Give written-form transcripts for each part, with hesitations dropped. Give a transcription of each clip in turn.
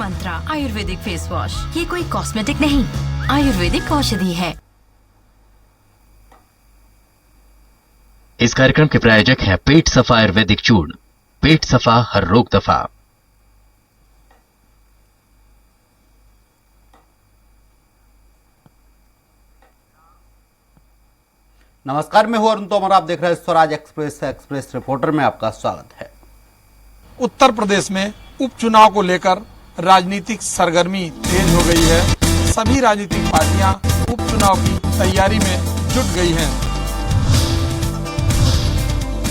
मंत्रा Ayurvedic face wash, ये कोई cosmetic नहीं, आयुर्वेदिक औषधि है। इस कार्यक्रम के प्रायोजक हैं पेट सफा आयुर्वेदिक चूर्ण। पेट सफा, हर रोग दफा। नमस्कार, मैं हूं अरुण तोमर। आप देख रहे हैं स्वराज एक्सप्रेस रिपोर्टर में आपका स्वागत है। उत्तर प्रदेश में उपचुनाव को लेकर राजनीतिक सरगर्मी तेज हो गई है। सभी राजनीतिक पार्टियां उपचुनाव की तैयारी में जुट गई हैं।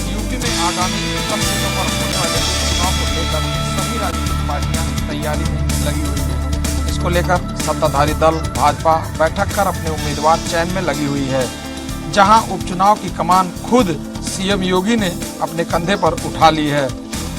यूपी में आगामी कम सीटों पर होने वाले उपचुनाव को लेकर सभी राजनीतिक पार्टियां तैयारी में लगी हुई हैं। इसको लेकर सत्ताधारी दल भाजपा बैठक कर अपने उम्मीदवार चयन में लगी हुई है। जहां उपचुनाव की कमान खुद सीएम योगी ने अपने कंधे पर उठा ली है,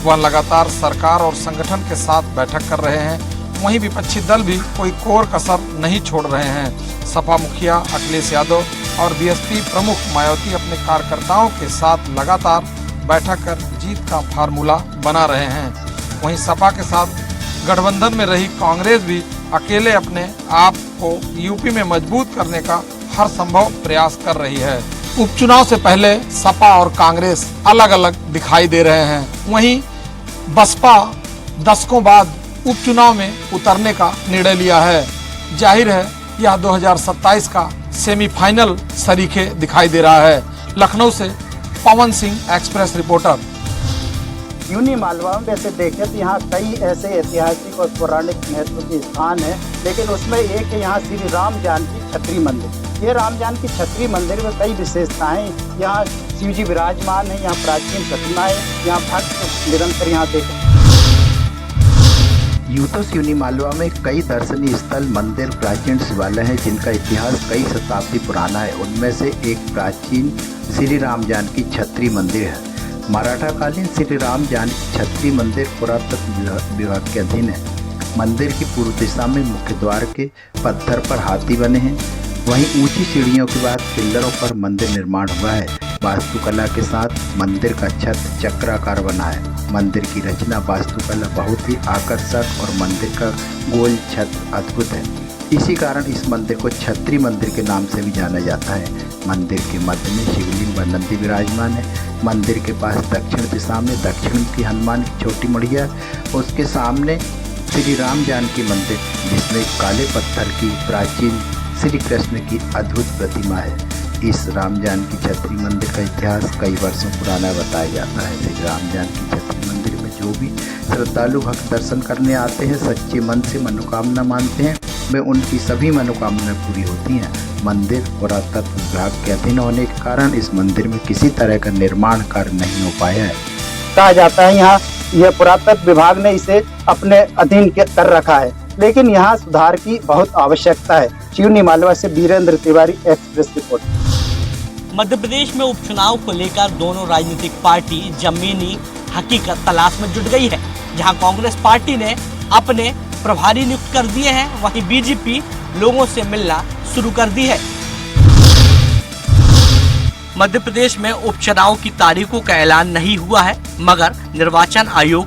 वह लगातार सरकार और संगठन के साथ बैठक कर रहे हैं। वहीं विपक्षी दल भी कोई कोर कसर नहीं छोड़ रहे हैं। सपा मुखिया अखिलेश यादव और बीएसपी प्रमुख मायावती अपने कार्यकर्ताओं के साथ लगातार बैठक कर जीत का फार्मूला बना रहे हैं। वहीं सपा के साथ गठबंधन में रही कांग्रेस भी अकेले अपने आप को यूपी में मजबूत करने का हर संभव प्रयास कर रही है। उपचुनाव से पहले सपा और कांग्रेस अलग अलग दिखाई दे रहे हैं। वहीं बसपा दशकों बाद उपचुनाव में उतरने का निर्णय लिया है। जाहिर है यह 2027 का सेमीफाइनल सरीखे दिखाई दे रहा है। लखनऊ से पवन सिंह, एक्सप्रेस रिपोर्टर। यूनी मालवा में वैसे देखें तो यहाँ कई ऐसे ऐतिहासिक और पौराणिक महत्व के स्थान हैं, लेकिन उसमें एक है यहाँ श्री राम जानकी छत्री मंदिर। ये राम जानकी छत्री मंदिर में कई विशेषताएं। यहाँ शिव जी विराजमान है, यहाँ प्राचीन प्रतिमा है, यहाँ भक्त निरंतर यहाँ देखें। यूटस यूनी मालवा में कई दर्शनीय स्थल, मंदिर, प्राचीन शिवालय हैं जिनका इतिहास कई शताब्दी पुराना है। उनमें से एक प्राचीन श्री राम जानकी छत्री मंदिर है। मराठा कालीन श्री राम जानकी छत्री मंदिर पुरातत्व विभाग के अधीन है। मंदिर की पूर्व दिशा में मुख्य द्वार के पत्थर पर हाथी बने हैं। वहीं ऊंची सीढ़ियों के बाद पिल्लरों पर मंदिर निर्माण हुआ है। वास्तुकला के साथ मंदिर का छत चक्राकार बना है। मंदिर की रचना वास्तुकला बहुत ही आकर्षक और मंदिर का गोल छत अद्भुत है। इसी कारण इस मंदिर को छत्री मंदिर के नाम से भी जाना जाता है। मंदिर के मध्य में शिवलिंग व नंदी विराजमान है। मंदिर के पास दक्षिण दिशा में दक्षिण की हनुमान की छोटी मढ़िया, उसके सामने श्री राम जानकी मंदिर जिसमें काले पत्थर की प्राचीन श्री कृष्ण की अद्भुत प्रतिमा है। इस राम जानकी छत्री मंदिर का इतिहास कई वर्षों पुराना बताया जाता है। श्री राम जानकी छत्री मंदिर में जो भी श्रद्धालु भक्त दर्शन करने आते हैं, सच्चे मन से मनोकामना मानते हैं, वे उनकी सभी मनोकामनाएं पूरी होती हैं। मंदिर पुरातत्व विभाग के अधीन होने के कारण इस मंदिर में किसी तरह का निर्माण कार्य नहीं हो पाया है। कहा जाता है यहाँ यह पुरातत्व विभाग ने इसे अपने अधीन कर रखा है, लेकिन यहाँ सुधार की बहुत आवश्यकता है। यूनी मालवा से वीरेंद्र तिवारी, एक्सप्रेस रिपोर्ट। मध्य प्रदेश में उपचुनाव को लेकर दोनों राजनीतिक पार्टी जमीनी हकीकत तलाश में जुट गई है। जहां कांग्रेस पार्टी ने अपने प्रभारी नियुक्त कर दिए हैं, वहीं बीजेपी लोगों से मिलना शुरू कर दी है। मध्य प्रदेश में उपचुनाव की तारीखों का ऐलान नहीं हुआ है, मगर निर्वाचन आयोग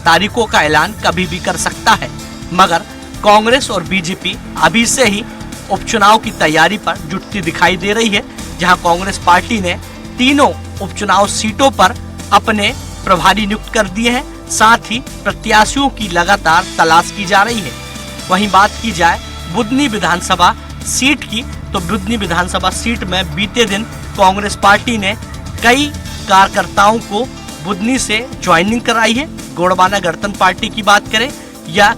तारीखों का ऐलान कभी भी कर सकता है। मगर कांग्रेस और बीजेपी अभी से ही उपचुनाव की तैयारी पर जुटती दिखाई दे रही है। जहां कांग्रेस पार्टी ने तीनों उपचुनाव सीटों पर अपने प्रभारी नियुक्त कर दिए हैं। साथ ही प्रत्याशियों की लगातार तलाश की जा रही है। वहीं बात की जाए बुधनी विधानसभा सीट की, तो बुधनी विधानसभा सीट में बीते दिन कांग्रेस पार्टी ने कई कार्यकर्ताओं को बुधनी से ज्वाइनिंग कराई है। गोंडवाना गणतंत्र पार्टी की बात करें या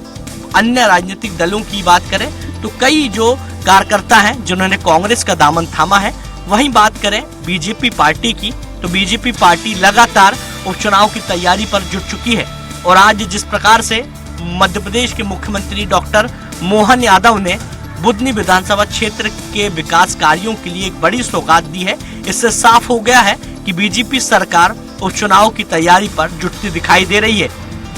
अन्य राजनीतिक दलों की बात करें तो कई जो कार्यकर्ता हैं जिन्होंने कांग्रेस का दामन थामा है। वहीं बात करें बीजेपी पार्टी की, तो बीजेपी पार्टी लगातार उपचुनाव की तैयारी पर जुट चुकी है। और आज जिस प्रकार से मध्य प्रदेश के मुख्यमंत्री डॉक्टर मोहन यादव ने बुधनी विधानसभा क्षेत्र के विकास कार्यों के लिए एक बड़ी सौगात दी है, इससे साफ हो गया है कि बीजेपी सरकार उपचुनाव की तैयारी पर जुटती दिखाई दे रही है।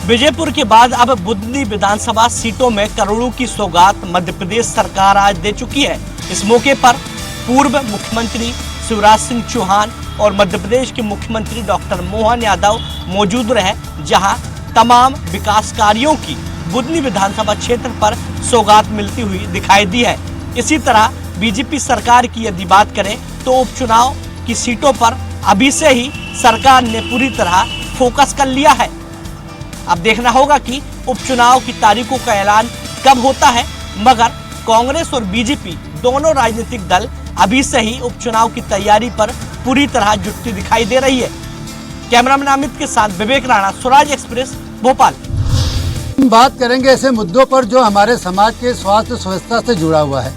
विजयपुर के बाद अब बुधनी विधानसभा सीटों में करोड़ों की सौगात मध्य प्रदेश सरकार आज दे चुकी है। इस मौके पर पूर्व मुख्यमंत्री शिवराज सिंह चौहान और मध्य प्रदेश के मुख्यमंत्री डॉक्टर मोहन यादव मौजूद रहे, जहां तमाम विकास कार्यों की बुदनी विधानसभा क्षेत्र पर सौगात मिलती हुई दिखाई दी है। इसी तरह बीजेपी सरकार की यदि बात करें तो उपचुनाव की सीटों पर अभी से ही सरकार ने पूरी तरह फोकस कर लिया है। अब देखना होगा कि उपचुनाव की तारीखों का ऐलान कब होता है, मगर कांग्रेस और बीजेपी दोनों राजनीतिक दल अभी से ही उपचुनाव की तैयारी पर पूरी तरह जुटती दिखाई दे रही है। कैमरामैन अमित के साथ विवेक राणा, स्वराज एक्सप्रेस, भोपाल। बात करेंगे ऐसे मुद्दों पर जो हमारे समाज के स्वास्थ्य सुव्यवस्था से जुड़ा हुआ है।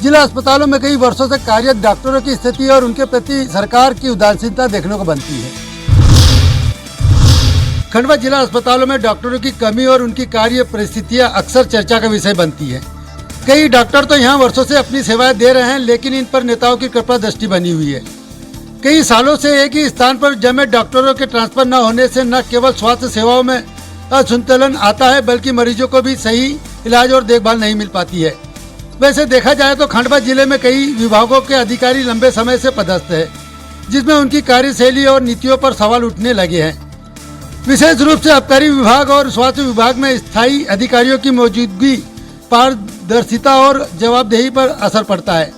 जिला अस्पतालों में कई वर्षों से कार्यरत डॉक्टरों की स्थिति और उनके प्रति सरकार की उदासीनता देखने को बनती है। खंडवा जिला अस्पतालों में डॉक्टरों की कमी और उनकी कार्य परिस्थितियां अक्सर चर्चा का विषय बनती है। कई डॉक्टर तो यहां वर्षों से अपनी सेवाएं दे रहे हैं, लेकिन इन पर नेताओं की कृपा दृष्टि बनी हुई है। कई सालों से एक ही स्थान पर जमे डॉक्टरों के ट्रांसफर न होने से न केवल स्वास्थ्य सेवाओं में असंतुलन आता है, बल्कि मरीजों को भी सही इलाज और देखभाल नहीं मिल पाती है। वैसे देखा जाए तो खंडवा जिले में कई विभागों के अधिकारी लंबे समय से पदस्थ है, जिसमें उनकी कार्यशैली और नीतियों पर सवाल उठने लगे हैं। विशेष रूप से आबकारी विभाग और स्वास्थ्य विभाग में स्थायी अधिकारियों की मौजूदगी पारदर्शिता और जवाबदेही पर असर पड़ता है।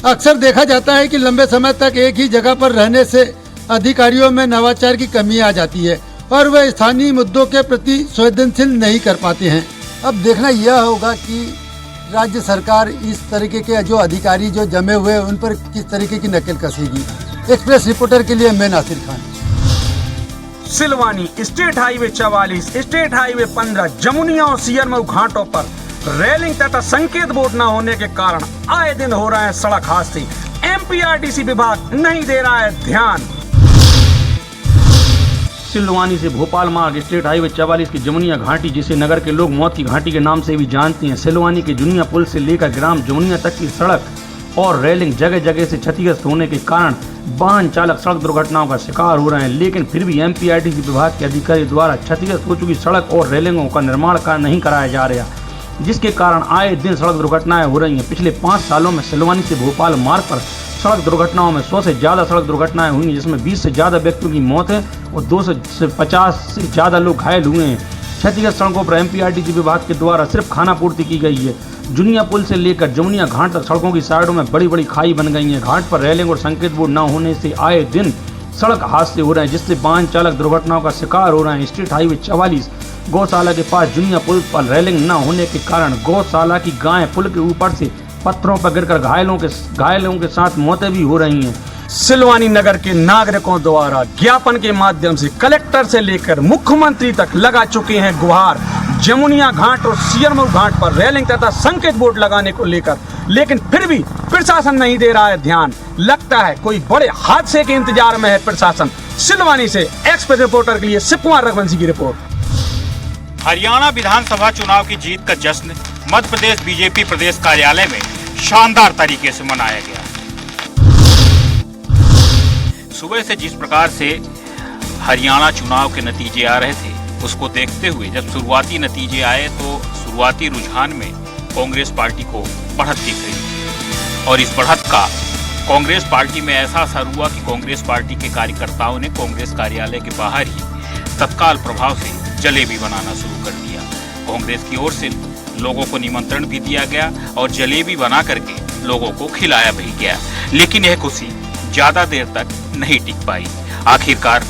अक्सर देखा जाता है कि लंबे समय तक एक ही जगह पर रहने से अधिकारियों में नवाचार की कमी आ जाती है और वे स्थानीय मुद्दों के प्रति संवेदनशील नहीं कर पाते हैं। अब देखना यह होगा कि राज्य सरकार इस तरीके के जो अधिकारी जो जमे हुए हैं उन पर किस तरीके की नकेल कसेगी। एक्सप्रेस रिपोर्टर के लिए मैं Nasir Khan. Silwani state highway 44, state highway 15, Jamuniya और सियरमऊ घाटों पर रेलिंग तथा संकेत बोर्ड न होने के कारण आए दिन हो रहे हैं सड़क हादसे। एमपीआरडीसी विभाग नहीं दे रहा है ध्यान। सिलवानी से भोपाल मार्ग स्टेट हाईवे 44 की जमुनिया घाटी, जिसे नगर के लोग मौत की घाटी के नाम से भी जानते हैं, सिलवानी के जुनिया पुल से लेकर ग्राम जमुनिया तक की सड़क और रेलिंग जगह जगह से क्षतिग्रस्त होने के कारण वाहन चालक सड़क दुर्घटनाओं का शिकार हो रहे हैं। लेकिन फिर भी एमपीआरडीसी विभाग के अधिकारी द्वारा क्षतिग्रस्त हो चुकी सड़क और रेलिंगों का निर्माण कार्य नहीं कराया जा रहा, जिसके कारण आए दिन सड़क दुर्घटनाएं हो रही हैं। पिछले 5 सालों में सिलवानी से भोपाल मार्ग पर सड़क दुर्घटनाओं में 100 से ज़्यादा सड़क दुर्घटनाएं हुई हैं, जिसमें 20 से ज़्यादा व्यक्तियों की मौत है और 200 से 50 से ज़्यादा लोग घायल हुए हैं। क्षतिग्रस्त सड़कों पर एमपीआरडीसी विभाग के द्वारा सिर्फ खाना पूर्ति की गई है। जुनिया पुल से लेकर जमुनिया घाट तक सड़कों की साइडों में बड़ी बड़ी खाई बन गई हैं। घाट पर रेलिंग और संकेत बोर्ड न होने से आए दिन सड़क हादसे हो रहे हैं, जिससे वाहन चालक दुर्घटनाओं का शिकार हो रहे हैं। स्टेट हाईवे 44 गौशाला के पास जुनिया पुल पर रेलिंग न होने के कारण गौशाला की गायें पुल के ऊपर से पत्थरों पर गिरकर घायलों के साथ मौतें भी हो रही हैं। सिलवानी नगर के नागरिकों द्वारा ज्ञापन के माध्यम से कलेक्टर से लेकर मुख्यमंत्री तक लगा चुके हैं गुहार। जमुनिया घाट और सियरमऊ घाट पर रेलिंग तथा संकेत बोर्ड लगाने को लेकर, लेकिन फिर भी प्रशासन नहीं दे रहा है ध्यान। लगता है कोई बड़े हादसे के इंतजार में है प्रशासन। सिलवानी से एक्सप्रेस रिपोर्टर के लिए शिवकुमार रघुवंशी की रिपोर्ट। हरियाणा विधानसभा चुनाव की जीत का जश्न मध्य प्रदेश बीजेपी प्रदेश कार्यालय में शानदार तरीके से मनाया गया। सुबह से जिस प्रकार से हरियाणा चुनाव के नतीजे आ रहे थे, उसको देखते हुए जब शुरुआती नतीजे आए तो शुरुआती रुझान में कांग्रेस पार्टी को बढ़त दिख रही और इस बढ़त का कांग्रेस पार्टी में ऐसा असर हुआ कि कांग्रेस पार्टी के कार्यकर्ताओं ने कांग्रेस कार्यालय के बाहर ही तत्काल प्रभाव से जलेबी बनाना शुरू कर दिया। कांग्रेस की ओर से लोगों को निमंत्रण भी दिया गया और जलेबी बना करके लोगों को खिलाया भी गया, लेकिन यह खुशी ज्यादा देर तक नहीं टिक पाई। आखिरकार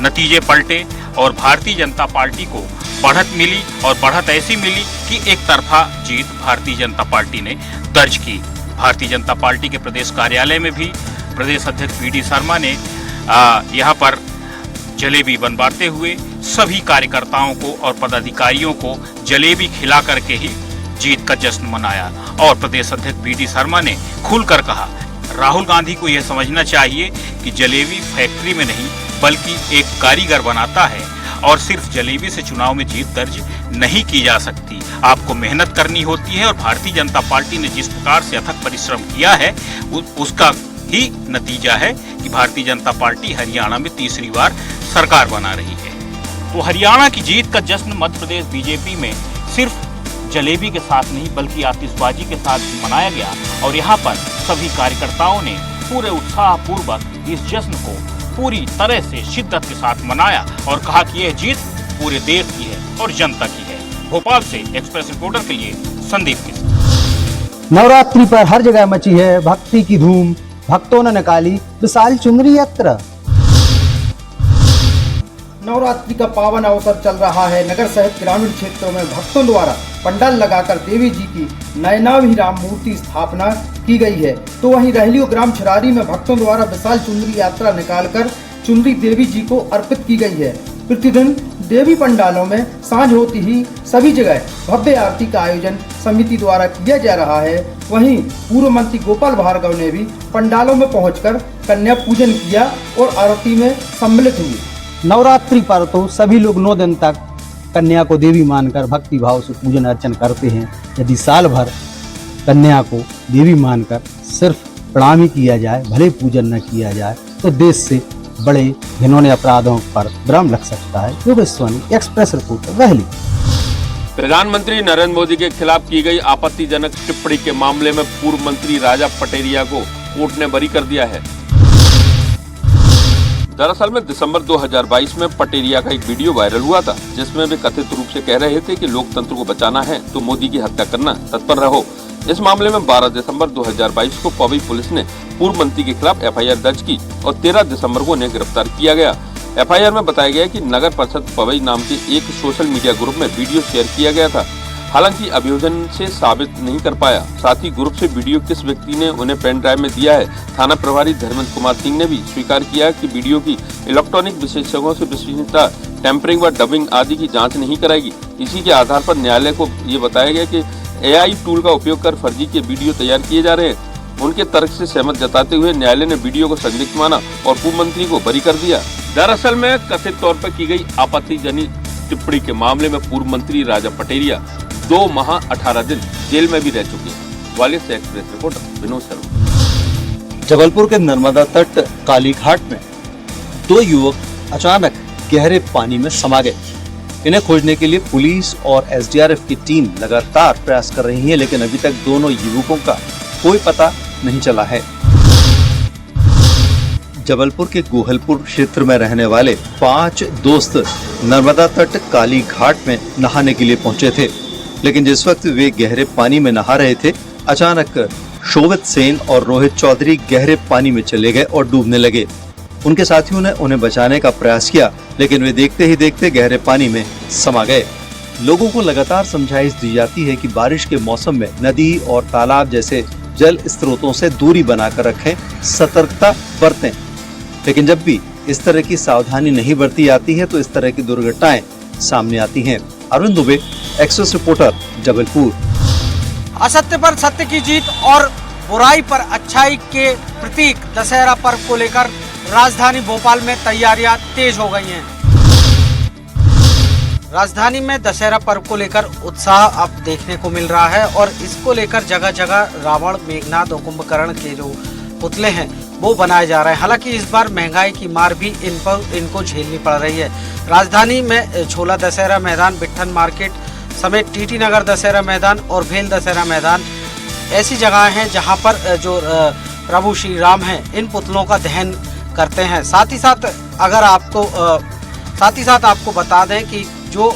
नतीजे पलटे और भारतीय जनता पार्टी को बढ़त मिली और बढ़त ऐसी मिली कि एक तरफा जीत भारतीय जनता पार्टी ने दर्ज की। भारतीय जनता पार्टी के प्रदेश कार्यालय में भी प्रदेश अध्यक्ष वी डी शर्मा ने यहाँ पर जलेबी बनवाते हुए सभी कार्यकर्ताओं को और पदाधिकारियों को जलेबी खिला करके ही जीत का जश्न मनाया। और प्रदेश अध्यक्ष वी डी शर्मा ने खुलकर कहा, राहुल गांधी को यह समझना चाहिए कि जलेबी फैक्ट्री में नहीं बल्कि एक कारीगर बनाता है और सिर्फ जलेबी से चुनाव में जीत दर्ज नहीं की जा सकती। आपको मेहनत करनी होती है और भारतीय जनता पार्टी ने जिस प्रकार से अथक परिश्रम किया है उसका ही नतीजा है कि भारतीय जनता पार्टी हरियाणा में तीसरी बार सरकार बना रही है। तो हरियाणा की जीत का जश्न मध्य प्रदेश बीजेपी में सिर्फ जलेबी के साथ नहीं बल्कि आतिशबाजी के साथ मनाया गया और यहाँ पर सभी कार्यकर्ताओं ने पूरे उत्साहपूर्वक इस जश्न को पूरी तरह से शिद्दत के साथ मनाया और कहा कि यह जीत पूरे देश की है और जनता की है। भोपाल से एक्सप्रेस रिपोर्टर के लिए संदीप के। नवरात्रि पर हर जगह मची है भक्ति की धूम, भक्तों ने निकाली विशाल चुनरी यात्रा। नवरात्रि का पावन अवसर चल रहा है। नगर सहित ग्रामीण क्षेत्रों में भक्तों द्वारा पंडाल लगाकर देवी जी की नयनाभिराम मूर्ति स्थापना की गई है। तो वहीं रहलियो ग्राम छरारी में भक्तों द्वारा विशाल चुनरी यात्रा निकालकर चुनरी देवी जी को अर्पित की गई है। प्रतिदिन देवी पंडालों में सांझ होती ही सभी जगह भव्य आरती का आयोजन समिति द्वारा किया जा रहा है। वहीं पूर्व मंत्री गोपाल भार्गव ने भी पंडालों में पहुंचकर कन्या पूजन किया और आरती में सम्मिलित हुए। नवरात्रि पर तो सभी लोग 9 दिन तक कन्या को देवी मानकर भक्ति भाव से पूजन अर्चन करते हैं। यदि साल भर कन्या को देवी मानकर सिर्फ प्रणाम ही किया जाए, भले पूजन न किया जाए, तो देश से बड़े घिनौने अपराधों पर विराम लग सकता है। योगेश्वरी, एक्सप्रेस रिपोर्टर, रहली। प्रधानमंत्री नरेंद्र मोदी के खिलाफ की गई आपत्तिजनक टिप्पणी के मामले में पूर्व मंत्री राजा पटेरिया को कोर्ट ने बरी कर दिया है। दरअसल में दिसंबर 2022 में पटेरिया का एक वीडियो वायरल हुआ था, जिसमें वे कथित रूप से कह रहे थे कि लोकतंत्र को बचाना है तो मोदी की हत्या करना तत्पर रहो। इस मामले में 12 दिसंबर 2022 को पवई पुलिस ने पूर्व मंत्री के खिलाफ एफआईआर दर्ज की और 13 दिसंबर को उन्हें गिरफ्तार किया गया। एफआईआर में बताया गया कि नगर परिषद पवई नाम के एक सोशल मीडिया ग्रुप में वीडियो शेयर किया गया था। हालांकि अभियोजन से साबित नहीं कर पाया। साथ ही ग्रुप से वीडियो किस व्यक्ति ने उन्हें पेन ड्राइव में दिया है। थाना प्रभारी धर्मेंद्र कुमार सिंह ने भी स्वीकार किया कि वीडियो की इलेक्ट्रॉनिक विशेषज्ञों से विश्वसनीयता, टेम्परिंग व डबिंग आदि की जांच नहीं कराएगी। इसी के आधार पर न्यायालय को ये बताया गया कि AI टूल का उपयोग कर फर्जी के वीडियो तैयार किए जा रहे हैं। उनके तर्क से सहमत जताते हुए न्यायालय ने वीडियो को संदिग्ध माना और पूर्व मंत्री को बरी कर दिया। दरअसल में कथित तौर पर की गई आपत्तिजनक टिप्पणी के मामले में पूर्व मंत्री राजा पटेरिया 2 माह 18 दिन जेल में भी रह चुके हैं। ग्वालियर से एक्सप्रेस रिपोर्टर विनोद शर्मा। जबलपुर के नर्मदा तट काली घाट में 2 युवक अचानक गहरे पानी में समा गए। इन्हें खोजने के लिए पुलिस और SDRF की टीम लगातार प्रयास कर रही है, लेकिन अभी तक दोनों युवकों का कोई पता नहीं चला है। जबलपुर के गोहलपुर क्षेत्र में रहने वाले 5 दोस्त नर्मदा तट काली घाट में नहाने के लिए पहुंचे थे, लेकिन जिस वक्त वे गहरे पानी में नहा रहे थे, अचानक शोभित सेन और रोहित चौधरी गहरे पानी में चले गए और डूबने लगे। उनके साथियों ने उन्हें बचाने का प्रयास किया, लेकिन वे देखते ही देखते गहरे पानी में समा गए। लोगों को लगातार समझाइश दी जाती है कि बारिश के मौसम में नदी और तालाब जैसे जल स्रोतों से दूरी बनाकर रखें, सतर्कता बरतें। लेकिन जब भी इस तरह की सावधानी नहीं बरती जाती है तो इस तरह की दुर्घटनाएं सामने आती हैं। Arun Dubey, express reporter, Jabalpur. असत्य पर सत्य की जीत और बुराई पर अच्छाई के प्रतीक दशहरा पर्व को लेकर राजधानी भोपाल में तैयारियां तेज हो गई हैं। राजधानी में दशहरा पर्व को लेकर उत्साह अब देखने को मिल रहा है और इसको लेकर जगह जगह रावण, मेघनाद और कुंभकर्ण के जो पुतले हैं वो बनाए जा रहे हैं। हालांकि इस बार महंगाई की मार भी इनको झेलनी पड़ रही है। राजधानी में छोला दशहरा मैदान, बिट्ठन मार्केट समेत टीटी नगर दशहरा मैदान और भेल दशहरा मैदान ऐसी जगह हैं जहां पर जो प्रभु श्री राम हैं इन पुतलों का दहन करते हैं। साथ ही साथ आपको बता दें कि जो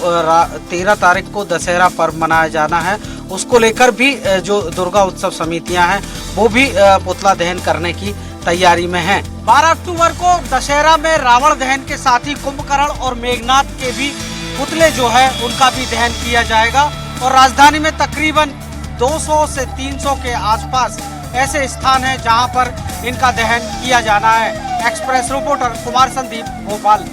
13 तारीख को दशहरा पर्व मनाया जाना है उसको लेकर भी जो दुर्गा उत्सव समितियां हैं वो भी पुतला दहन करने की तैयारी में हैं। 12 अक्टूबर को दशहरा में रावण दहन के साथ ही कुंभकर्ण और मेघनाद के भी पुतले जो है उनका भी दहन किया जाएगा और राजधानी में तकरीबन 200 से 300 के आसपास ऐसे स्थान हैं जहां पर इनका दहन किया जाना है। Express reporter Kumar Sandeep, Bhopal.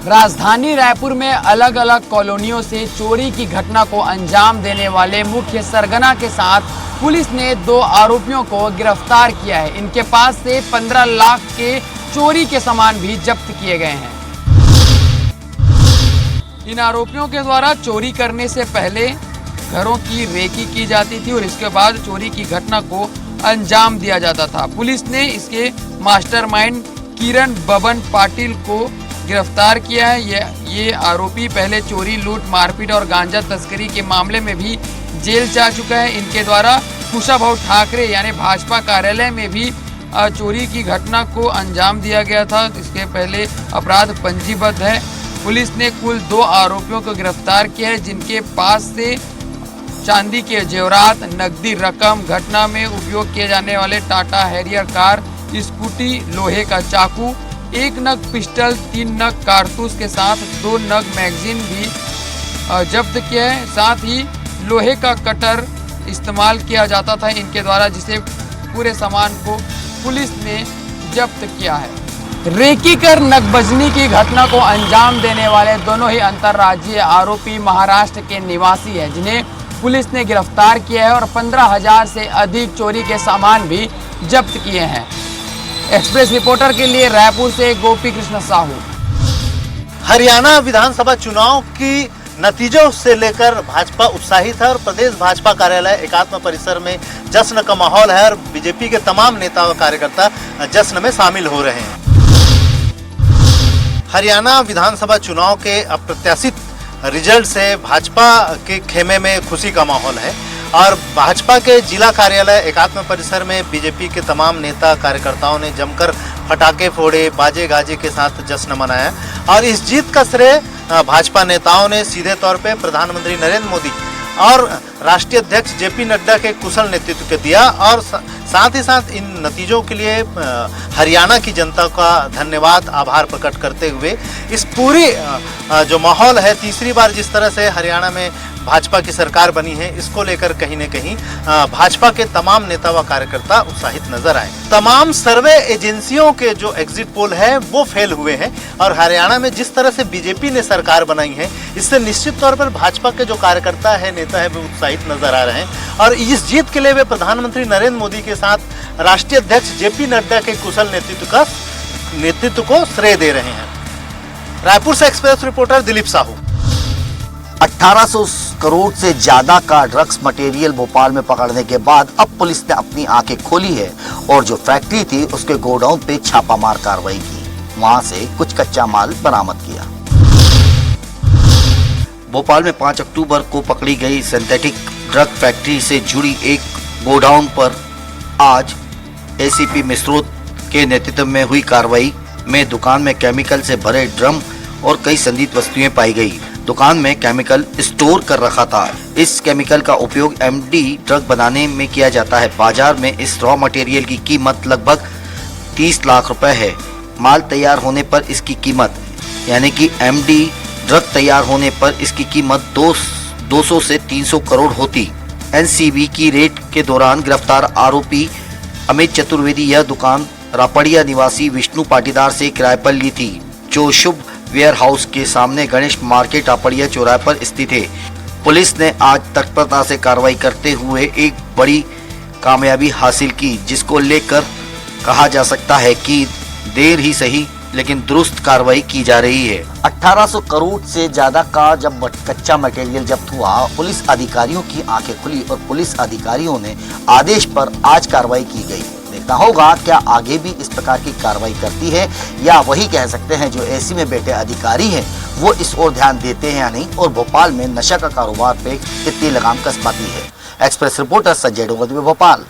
राजधानी रायपुर में अलग अलग कॉलोनियों से चोरी की घटना को अंजाम देने वाले मुख्य सरगना के साथ पुलिस ने 2 आरोपियों को गिरफ्तार किया है। इनके पास से 15 लाख के चोरी के सामान भी जब्त किए गए हैं। इन आरोपियों के द्वारा चोरी करने से पहले घरों की रेकी की जाती थी और इसके बाद चोरी की घटना को अंजाम दिया जाता था। पुलिस ने इसके मास्टरमाइंड किरण बबन पाटिल को गिरफ्तार किया है। ये आरोपी पहले चोरी, लूट, मारपीट और गांजा तस्करी के मामले में भी जेल जा चुका है। इनके द्वारा कुशाभाऊ ठाकरे यानी भाजपा कार्यालय में भी चोरी की घटना को अंजाम दिया गया था। इसके पहले अपराध पंजीबद्ध है। पुलिस ने कुल 2 आरोपियों को गिरफ्तार किया है, जिनके पास से चांदी के जेवरात, नकदी रकम, घटना में उपयोग किए जाने वाले टाटा हैरियर कार, स्कूटी, लोहे का चाकू, 1 नग पिस्टल, 3 नग कारतूस के साथ 2 नग मैगजीन भी जब्त किया है। साथ ही लोहे का कटर इस्तेमाल किया जाता था इनके द्वारा, जिसे पूरे सामान को पुलिस ने जब्त किया है। रेकी कर नकबजनी की घटना को अंजाम देने वाले दोनों ही अंतर्राज्यीय आरोपी महाराष्ट्र के निवासी हैं, जिन्हें पुलिस ने गिरफ्तार किया है और 15,000 से अधिक चोरी के सामान भी जब्त किए हैं। एक्सप्रेस रिपोर्टर के लिए रायपुर से गोपी कृष्ण साहू। हरियाणा विधानसभा चुनाव की नतीजों से लेकर भाजपा उत्साहित है और प्रदेश भाजपा कार्यालय एकात्म परिसर में जश्न का माहौल है और बीजेपी के तमाम नेता व कार्यकर्ता जश्न में शामिल हो रहे हैं। हरियाणा विधानसभा चुनाव के अप्रत्याशित रिजल्ट से भाजपा के खेमे में खुशी का माहौल है और भाजपा के जिला कार्यालय एकात्म परिसर में बीजेपी के तमाम नेता कार्यकर्ताओं ने जमकर पटाखे फोड़े, बाजे गाजे के साथ जश्न मनाया और इस जीत का श्रेय भाजपा नेताओं ने सीधे तौर पे प्रधानमंत्री नरेंद्र मोदी और राष्ट्रीय अध्यक्ष जेपी नड्डा के कुशल नेतृत्व को दिया और साथ ही साथ इन नतीजों के लिए हरियाणा की जनता का धन्यवाद, आभार प्रकट करते हुए इस पूरी जो माहौल है, तीसरी बार जिस तरह से हरियाणा में भाजपा की सरकार बनी है, इसको लेकर कहीं न कहीं भाजपा के तमाम नेता व कार्यकर्ता उत्साहित नजर आए। तमाम सर्वे एजेंसियों के जो एग्जिट पोल है वो फेल हुए हैं और हरियाणा में जिस तरह से बीजेपी ने सरकार बनाई है, इससे निश्चित तौर पर भाजपा के जो कार्यकर्ता है, नेता है, वो उत्साहित नजर आ रहे हैं और इस जीत के लिए वे प्रधानमंत्री नरेंद्र मोदी के साथ राष्ट्रीय अध्यक्ष जेपी नड्डा के कुशल नेतृत्व को श्रेय दे रहे हैं। रायपुर से एक्सप्रेस रिपोर्टर दिलीप साहू। 1800 करोड़ से ज्यादा का ड्रग्स मटेरियल भोपाल में पकड़ने के बाद अब पुलिस ने अपनी आंखें खोली है और जो फैक्ट्री थी उसके गोडाउन पे छापामार कार्रवाई की, वहां से कुछ कच्चा माल बरामद किया। भोपाल में 5 अक्टूबर को पकड़ी गई सिंथेटिक ड्रग फैक्ट्री से जुड़ी एक गोडाउन पर आज एसीपी मिश्रोत के नेतृत्व में हुई कार्रवाई में दुकान में केमिकल से भरे ड्रम और कई संदिग्ध वस्तुएं पाई गई। दुकान में केमिकल स्टोर कर रखा था। इस केमिकल का उपयोग एमडी ड्रग बनाने में किया जाता है। बाजार में इस रॉ मटेरियल की कीमत लगभग 30 लाख रुपए है। माल तैयार होने पर इसकी कीमत यानी कि एमडी ड्रग तैयार होने पर इसकी कीमत 200 से 300 करोड़ होती। एनसीबी की रेड के दौरान गिरफ्तार आरोपी अमित चतुर्वेदी यह दुकान रापड़िया निवासी विष्णु पाटीदार से किराए पर ली थी, जो शुभ वेयर हाउस के सामने गणेश मार्केट रापड़िया चौराहे पर स्थित है। पुलिस ने आज तत्परता से कार्रवाई करते हुए एक बड़ी कामयाबी हासिल की, जिसको लेकर कहा जा सकता है कि देर ही सही लेकिन दुरुस्त कार्रवाई की जा रही है। 1800 करोड़ से ज्यादा का जब कच्चा मटेरियल जब्त हुआ, पुलिस अधिकारियों की आंखें खुली और पुलिस अधिकारियों ने आदेश पर आज कार्रवाई की गई। देखना होगा क्या आगे भी इस प्रकार की कार्रवाई करती है या वही कह सकते हैं जो एसी में बैठे अधिकारी हैं वो इस ओर ध्यान देते हैं या नहीं, और भोपाल में नशा का कारोबार पे कितनी लगाम कस पाती है। Express reporter Sanjay Dongardev, Bhopal.